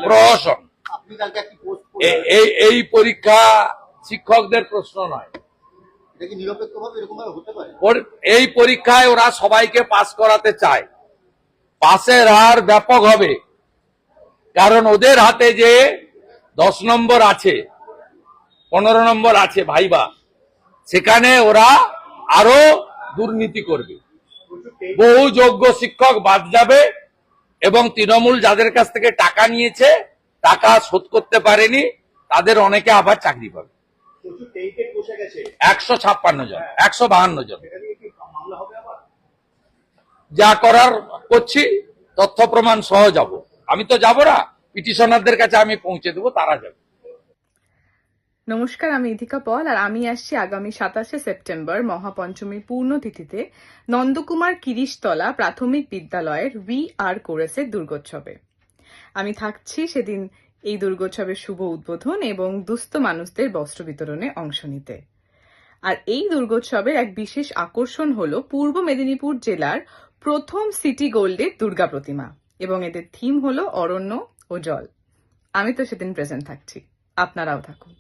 প্রহসন। এই পরীক্ষা শিক্ষকদের প্রশ্ন নয়, এই পরীক্ষায় ওরা সবাইকে পাস করাতে চায়। পাসের হার ব্যাপক হবে, কারণ ওদের হাতে যে 10 নম্বর আছে, 15 নম্বর আছে ভাইবা, সেখানে ওরা আরো দুর্নীতি করবে। বহু যোগ্য শিক্ষক বাদ যাবে এবং তৃণমূল যাদের কাছ থেকে টাকা নিয়েছে, টাকা শোধ করতে পারেনি, তাদের অনেকে আবার চাকরি পাবে। 156 জন, 152 জন। যা করার করছি, তথ্য প্রমাণ সহ যাব। আমি তো যাব না, পিটিশনারদের কাছে আমি পৌঁছে দেবো, তারা যাবে। নমস্কার, আমি ইথিকা পল, আর আমি আসছি আগামী 27শে সেপ্টেম্বর মহাপঞ্চমীর পূর্ণতিথিতে নন্দকুমার কিরিশতলা প্রাথমিক বিদ্যালয়ের VR কোরেসের দুর্গোৎসবে। আমি থাকছি সেদিন এই দুর্গোৎসবের শুভ উদ্বোধন এবং দুস্থ মানুষদের বস্ত্র বিতরণে অংশ নিতে। আর এই দুর্গোৎসবের এক বিশেষ আকর্ষণ হলো পূর্ব মেদিনীপুর জেলার প্রথম সিটি গোল্ডের দুর্গা প্রতিমা, এবং এদের থিম হলো অরণ্য ও জল। আমি তো সেদিন প্রেজেন্ট থাকছি, আপনারাও থাকুন।